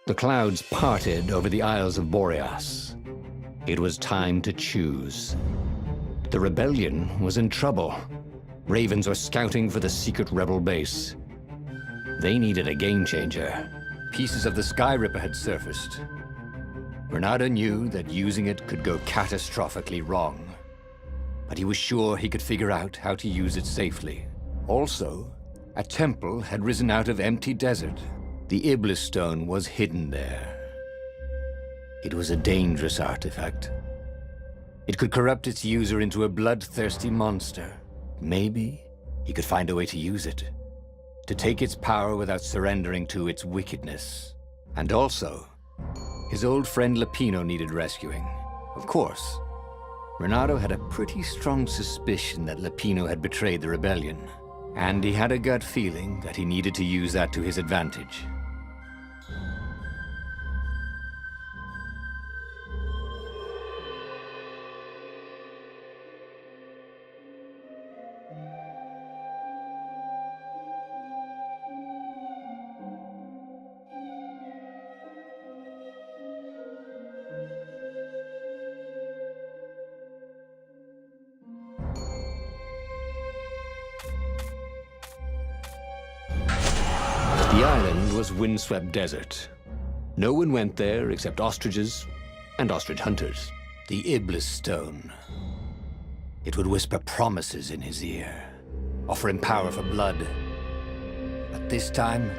The clouds parted over the Isles of Boreas. It was time to choose. The rebellion was in trouble. Ravens were scouting for the secret rebel base. They needed a game changer. Pieces of the Skyripper had surfaced. Bernardo knew that using it could go catastrophically wrong, but he was sure he could figure out how to use it safely. Also, a temple had risen out of empty desert. The Iblis Stone was hidden there. It was a dangerous artifact. It could corrupt its user into a bloodthirsty monster. Maybe he could find a way to use it, to take its power without surrendering to its wickedness. And also, his old friend Lapino needed rescuing. Of course, Renato had a pretty strong suspicion that Lapino had betrayed the rebellion, and he had a gut feeling that he needed to use that to his advantage. The island was windswept desert. No one went there except ostriches and ostrich hunters. The Iblis Stone. It would whisper promises in his ear, offer him power for blood. But this time,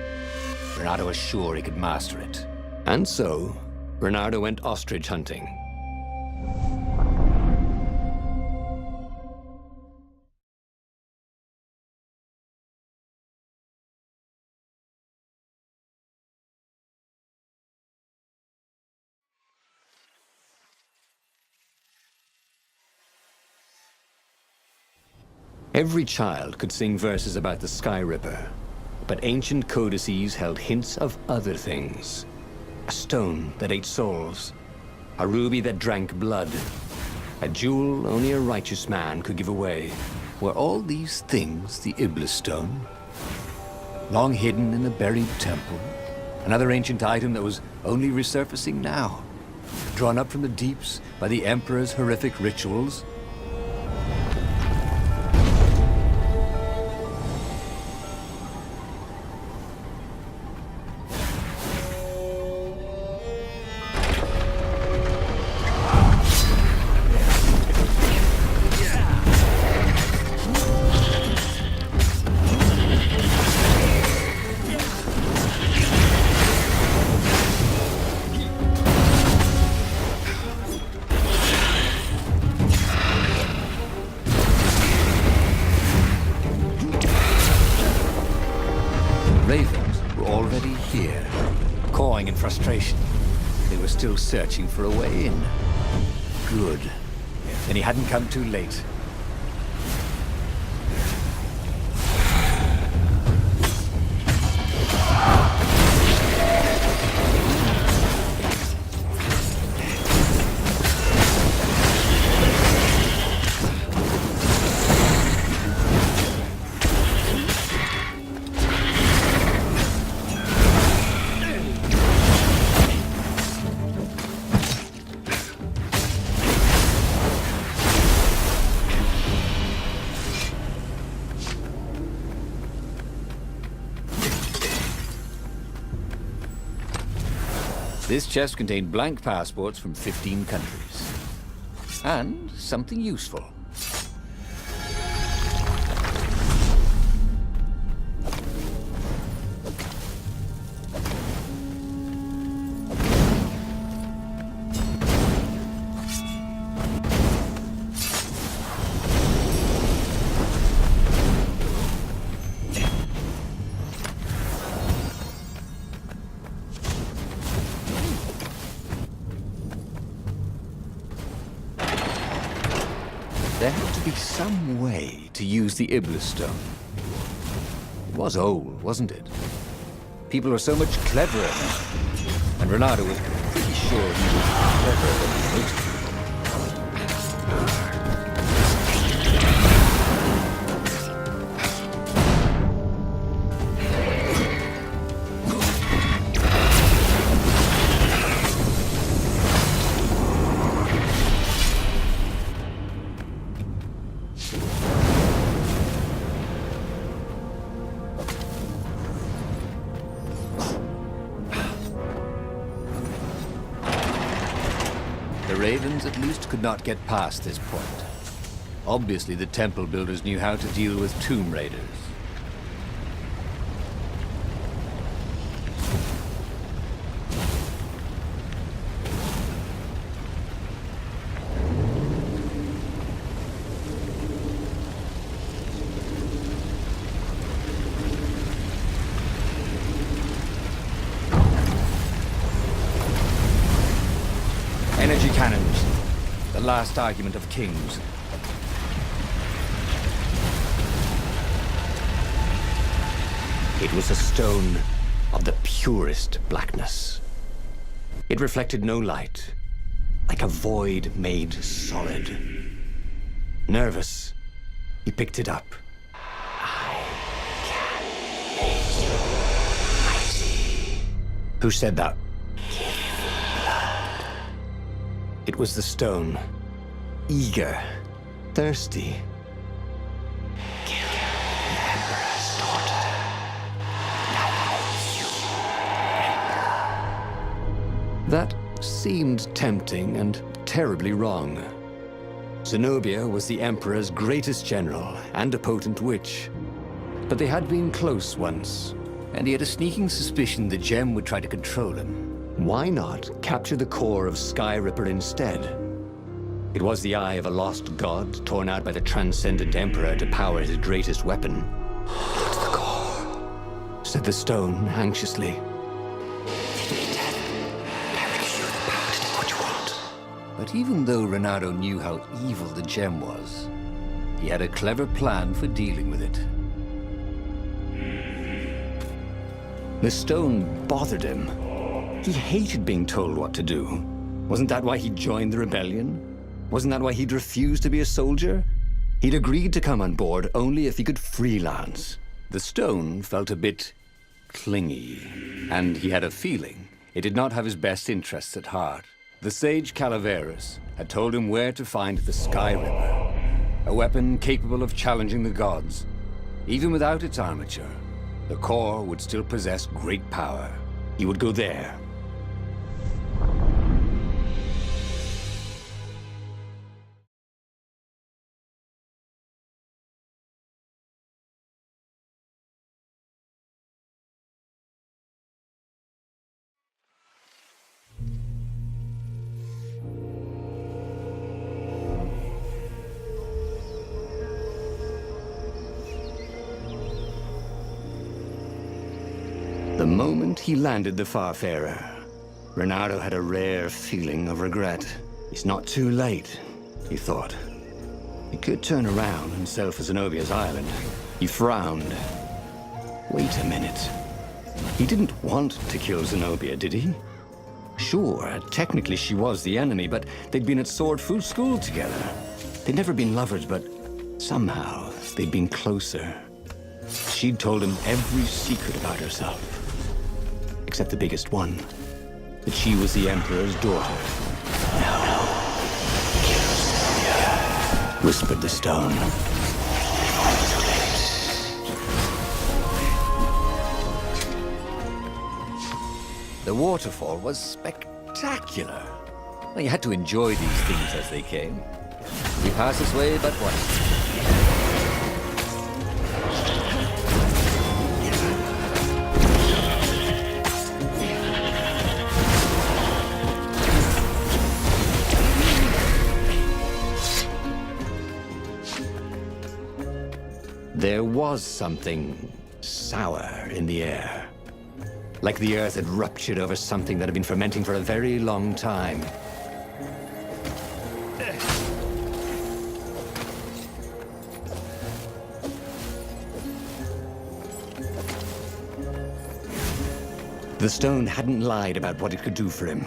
Bernardo was sure he could master it. And so, Bernardo went ostrich hunting. Every child could sing verses about the Skyripper, but ancient codices held hints of other things. A stone that ate souls, a ruby that drank blood, a jewel only a righteous man could give away. Were all these things the Iblis Stone? Long hidden in a buried temple? Another ancient item that was only resurfacing now? Drawn up from the deeps by the Emperor's horrific rituals? Ravens were already here, cawing in frustration. They were still searching for a way in. Good. Then he hadn't come too late. This chest contained blank passports from 15 countries. And something useful. There had to be some way to use the Iblis Stone. It was old, wasn't it? People were so much cleverer now. And Renato was pretty sure he was cleverer than most people. Ravens at least could not get past this point. Obviously, the temple builders knew how to deal with tomb raiders. Energy cannons. The last argument of kings. It was a stone of the purest blackness. It reflected no light, like a void made solid. Nervous, he picked it up. I can make you mighty. Who said that? It was the stone. Eager. Thirsty. Kill the Emperor's daughter. Now you, Emperor. That seemed tempting and terribly wrong. Zenobia was the Emperor's greatest general and a potent witch. But they had been close once. And he had a sneaking suspicion the gem would try to control him. Why not capture the core of Skyripper instead? It was the eye of a lost god torn out by the transcendent Emperor to power his greatest weapon. What's the core? Said the stone anxiously. It'll be dead. I will give you the power to do what you want. But even though Reynardo knew how evil the gem was, he had a clever plan for dealing with it. The stone bothered him. He hated being told what to do. Wasn't that why he joined the rebellion? Wasn't that why he'd refused to be a soldier? He'd agreed to come on board only if he could freelance. The stone felt a bit clingy, and he had a feeling it did not have his best interests at heart. The sage Calaveras had told him where to find the Skyripper, a weapon capable of challenging the gods. Even without its armature, the core would still possess great power. He would go there. The moment he landed the Farfarer, Reynardo had a rare feeling of regret. It's not too late, he thought. He could turn around and sail for Zenobia's island. He frowned. Wait a minute. He didn't want to kill Zenobia, did he? Sure, technically she was the enemy, but they'd been at Swordfu school together. They'd never been lovers, but somehow they'd been closer. She'd told him every secret about herself. Except the biggest one. That she was the Emperor's daughter. No. Kill Zenobia, whispered the stone. Before it's too late. The waterfall was spectacular. Well, you had to enjoy these things as they came. We passed this way but once. There was something sour in the air. Like the earth had ruptured over something that had been fermenting for a very long time. The stone hadn't lied about what it could do for him.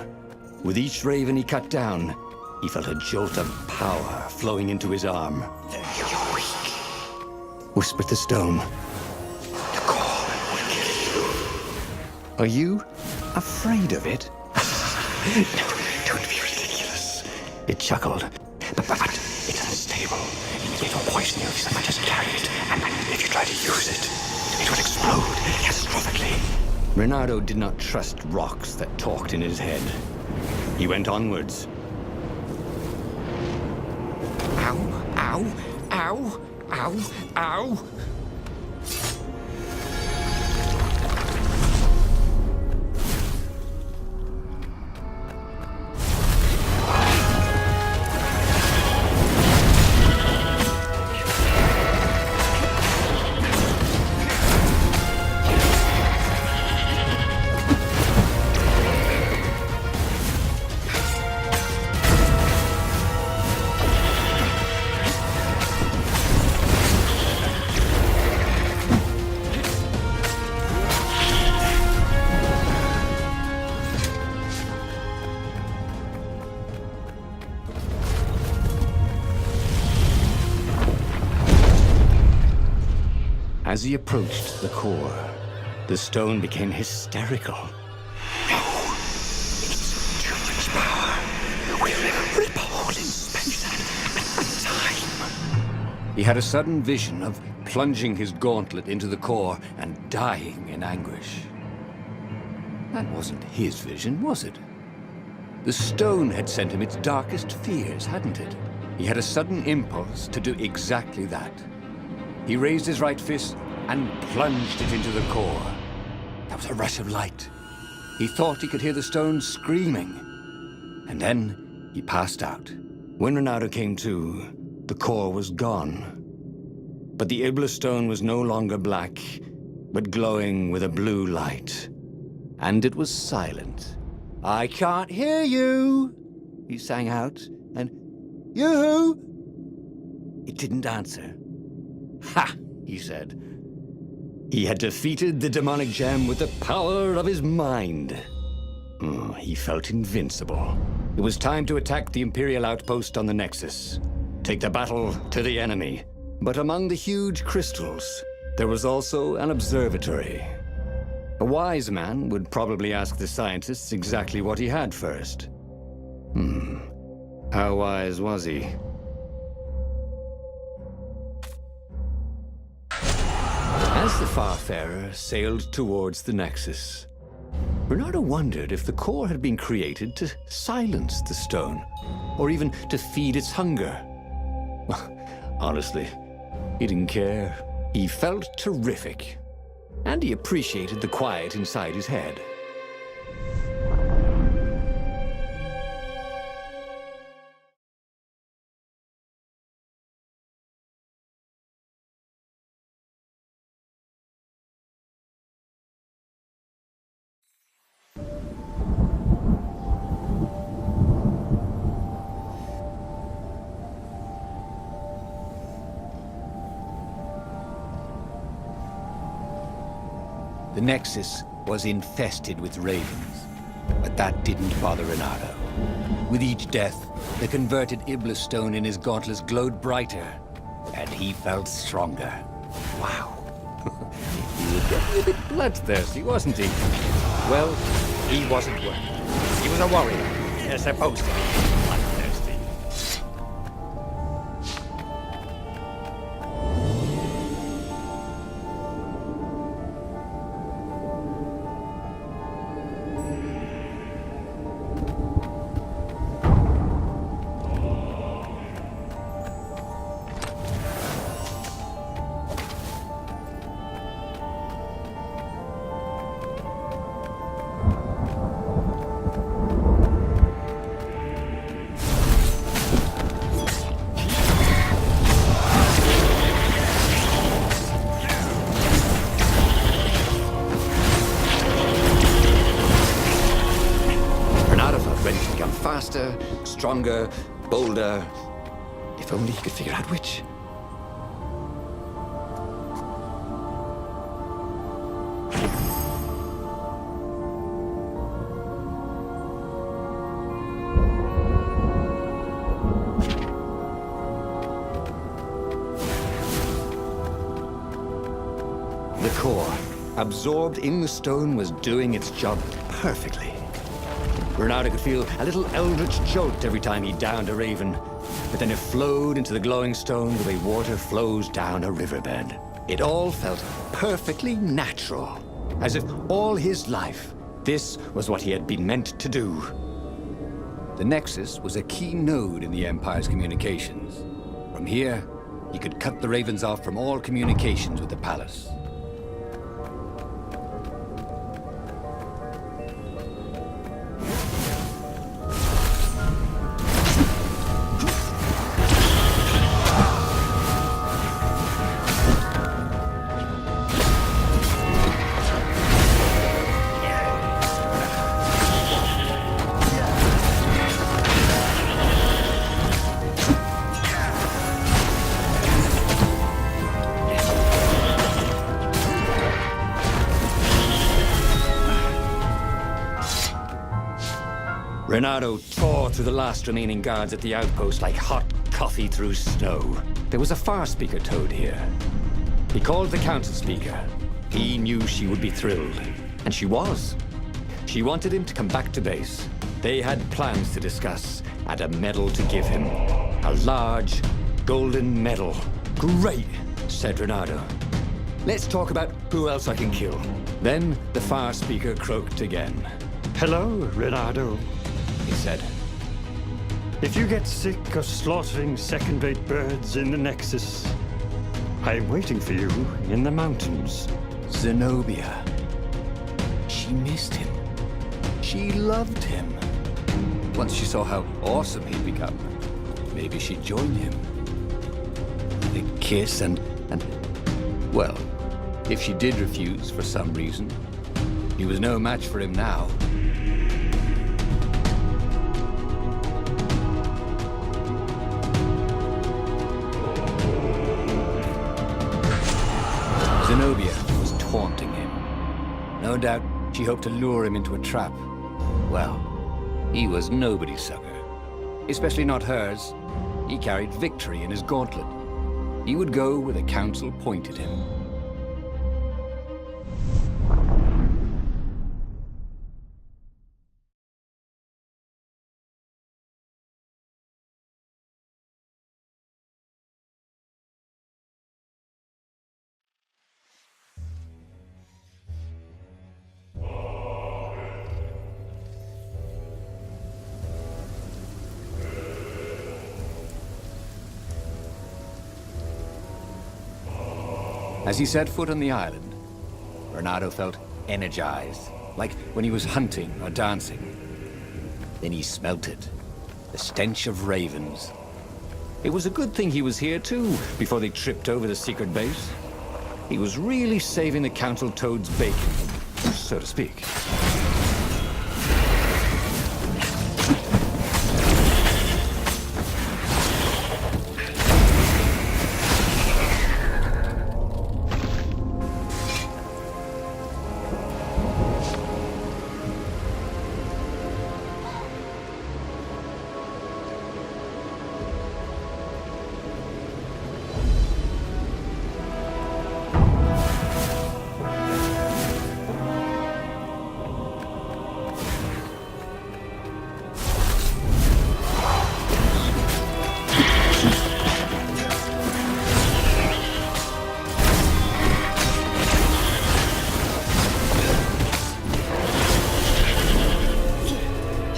With each raven he cut down, he felt a jolt of power flowing into his arm. You're weak, whispered the stone. The core will kill you. Are you afraid of it? No, don't be ridiculous. It chuckled. But it's unstable. It will poison you if so much as carry it. And if you try to use it, it will explode catastrophically. Reynardo did not trust rocks that talked in his head. He went onwards. Ow! Ow! Ow! Ow! As he approached the core, the stone became hysterical. No! It's too much power. We'll rip a hole in space and time. He had a sudden vision of plunging his gauntlet into the core and dying in anguish. That wasn't his vision, was it? The stone had sent him its darkest fears, hadn't it? He had a sudden impulse to do exactly that. He raised his right fist and plunged it into the core. There was a rush of light. He thought he could hear the stone screaming. And then he passed out. When Renato came to, the core was gone. But the Iblis stone was no longer black, but glowing with a blue light. And it was silent. "I can't hear you," he sang out, and "You?" It didn't answer. "Ha!" he said. He had defeated the demonic gem with the power of his mind. He felt invincible. It was time to attack the Imperial outpost on the Nexus. Take the battle to the enemy. But among the huge crystals, there was also an observatory. A wise man would probably ask the scientists exactly what he had first. How wise was he? As the Farfarer sailed towards the Nexus, Bernardo wondered if the core had been created to silence the stone, or even to feed its hunger. Honestly, he didn't care. He felt terrific, and he appreciated the quiet inside his head. The Nexus was infested with ravens, but that didn't bother Renato. With each death, the converted Iblis stone in his gauntlets glowed brighter, and he felt stronger. Wow. He was getting a bit bloodthirsty, wasn't he? Well, he wasn't one. He was a warrior. They're supposed to be bloodthirsty. Faster, stronger, bolder. If only he could figure out which. The core, absorbed in the stone, was doing its job perfectly. Renato could feel a little eldritch jolt every time he downed a raven, but then it flowed into the glowing stone the way water flows down a riverbed. It all felt perfectly natural, as if all his life, this was what he had been meant to do. The Nexus was a key node in the Empire's communications. From here, he could cut the Ravens off from all communications with the palace. Reynardo tore through the last remaining guards at the outpost like hot coffee through snow. There was a Far Speaker Toad here. He called the Council Speaker. He knew she would be thrilled. And she was. She wanted him to come back to base. They had plans to discuss and a medal to give him. A large, golden medal. Great, said Reynardo. Let's talk about who else I can kill. Then the Far Speaker croaked again. Hello, Reynardo, He said. if you get sick of slaughtering second-rate birds in the Nexus, I'm waiting for you in the mountains. Zenobia. She missed him. She loved him. Once she saw how awesome he'd become, maybe she'd join him. They'd kiss and... Well, if she did refuse for some reason, he was no match for him now. Zenobia was taunting him. No doubt she hoped to lure him into a trap. Well, he was nobody's sucker. Especially not hers. He carried victory in his gauntlet. He would go where the council pointed him. As he set foot on the island, Reynardo felt energized, like when he was hunting or dancing. Then he smelt it, the stench of ravens. It was a good thing he was here too, before they tripped over the secret base. He was really saving the Council Toad's bacon, so to speak.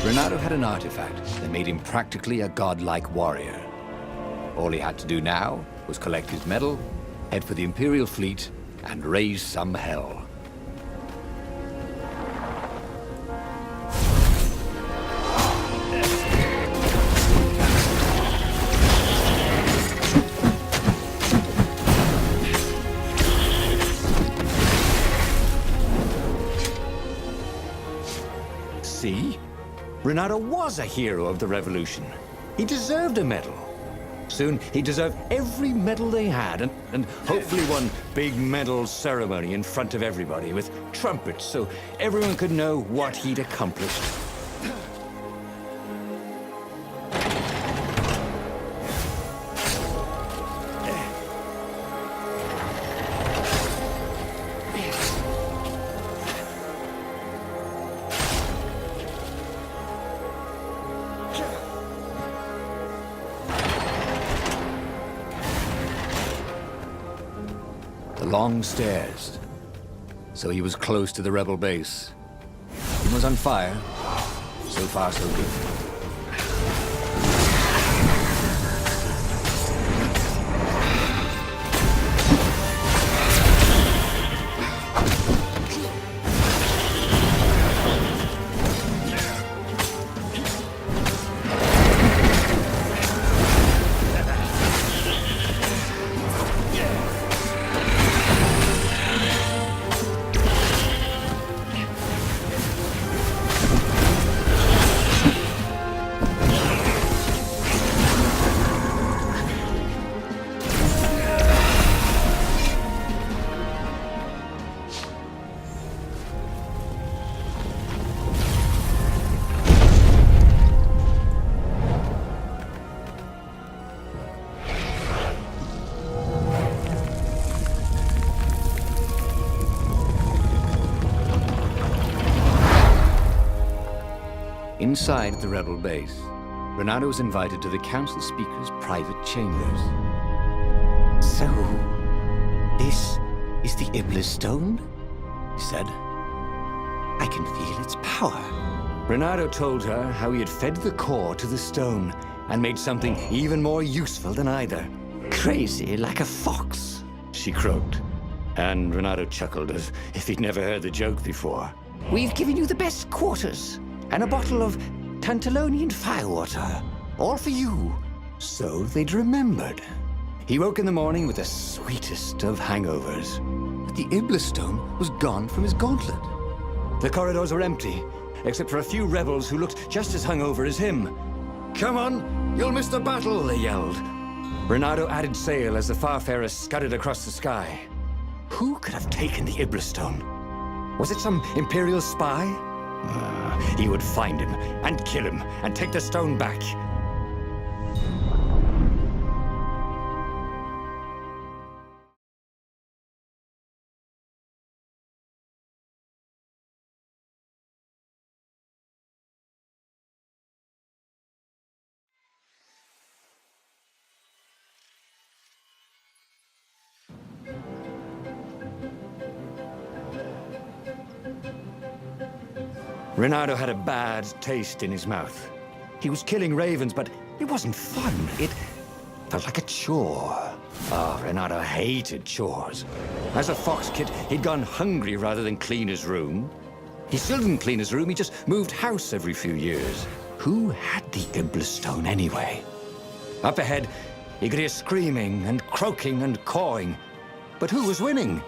Reynardo had an artifact that made him practically a godlike warrior. All he had to do now was collect his medal, head for the Imperial fleet, and raise some hell. See? Reynardo was a hero of the revolution. He deserved a medal. Soon, he deserved every medal they had, and hopefully one big medal ceremony in front of everybody with trumpets so everyone could know what he'd accomplished. The long stairs. So he was close to the rebel base. It was on fire. So far, so good. Inside the rebel base, Renato was invited to the council speaker's private chambers. So, this is the Iblis Stone? He said. I can feel its power. Renato told her how he had fed the core to the stone and made something even more useful than either. Crazy like a fox, She croaked. And Renato chuckled as if he'd never heard the joke before. We've given you the best quarters and a bottle of Tantalonian firewater. All for you. So they'd remembered. He woke in the morning with the sweetest of hangovers. But the Iblis stone was gone from his gauntlet. The corridors were empty, except for a few rebels who looked just as hungover as him. Come on, you'll miss the battle, they yelled. Renato added sail as the Farfarer scudded across the sky. Who could have taken the Iblis stone? Was it some Imperial spy? He would find him, and kill him, and take the stone back. Renato had a bad taste in his mouth. He was killing ravens, but it wasn't fun. It felt like a chore. Oh, Renato hated chores. As a fox kid, he'd gone hungry rather than clean his room. He still didn't clean his room, he just moved house every few years. Who had the Iblis stone anyway? Up ahead, he could hear screaming and croaking and cawing. But who was winning?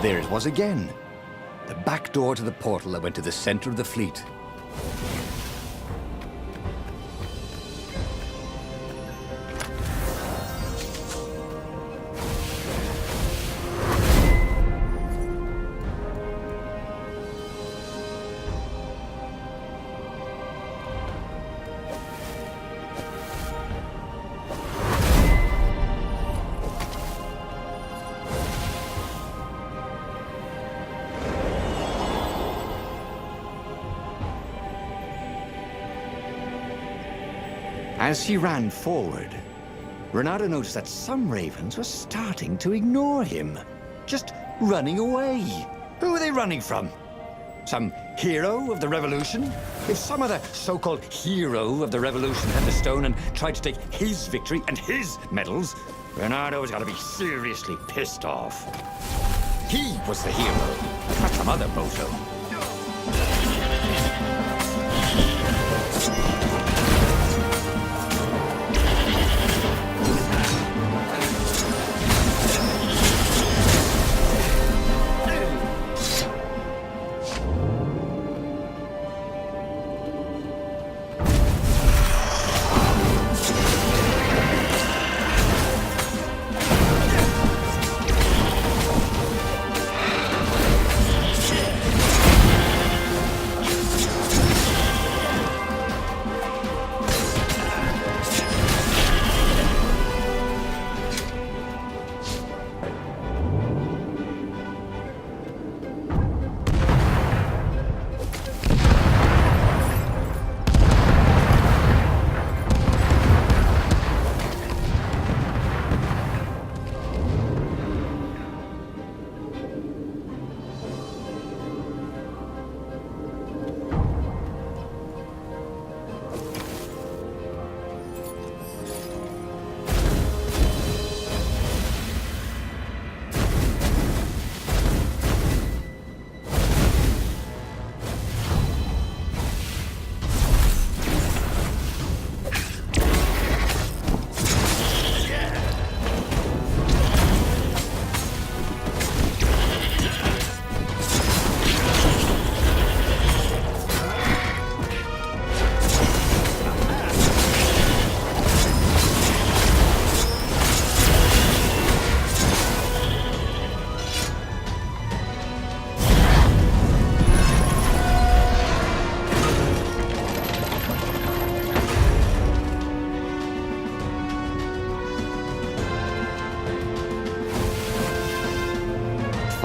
There it was again. The back door to the portal that went to the center of the fleet. As he ran forward, Renato noticed that some ravens were starting to ignore him. Just running away. Who were they running from? Some hero of the revolution? If some other so-called hero of the revolution had the stone and tried to take his victory and his medals, Renato was gonna be seriously pissed off. He was the hero, not some other bozo.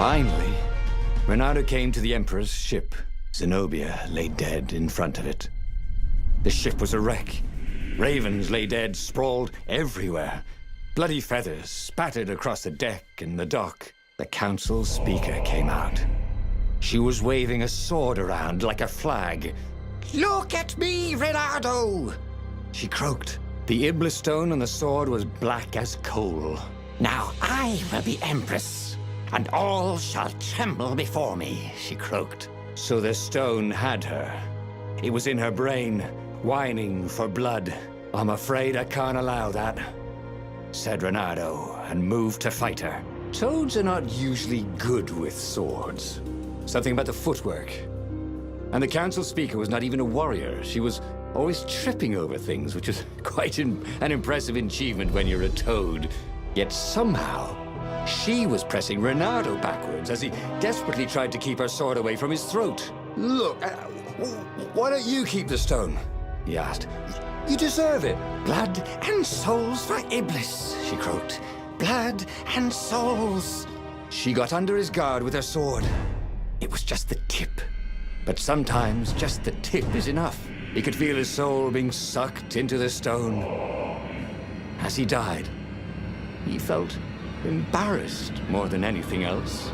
Finally, Reynardo came to the Emperor's ship. Zenobia lay dead in front of it. The ship was a wreck. Ravens lay dead, sprawled everywhere. Bloody feathers spattered across the deck and the dock. The council speaker came out. She was waving a sword around like a flag. "Look at me, Reynardo!" she croaked. The Iblis stone on the sword was black as coal. "Now I will be Empress, and all shall tremble before me," she croaked. So the stone had her. It was in her brain, whining for blood. "I'm afraid I can't allow that," said Reynardo, and moved to fight her. Toads are not usually good with swords. Something about the footwork. And the council speaker was not even a warrior. She was always tripping over things, which is quite an impressive achievement when you're a toad. Yet somehow, she was pressing Reynardo backwards as he desperately tried to keep her sword away from his throat. "Look, why don't you keep the stone?" he asked. "You deserve it." "Blood and souls for Iblis," she croaked. "Blood and souls." She got under his guard with her sword. It was just the tip. But sometimes just the tip is enough. He could feel his soul being sucked into the stone. As he died, he felt embarrassed more than anything else.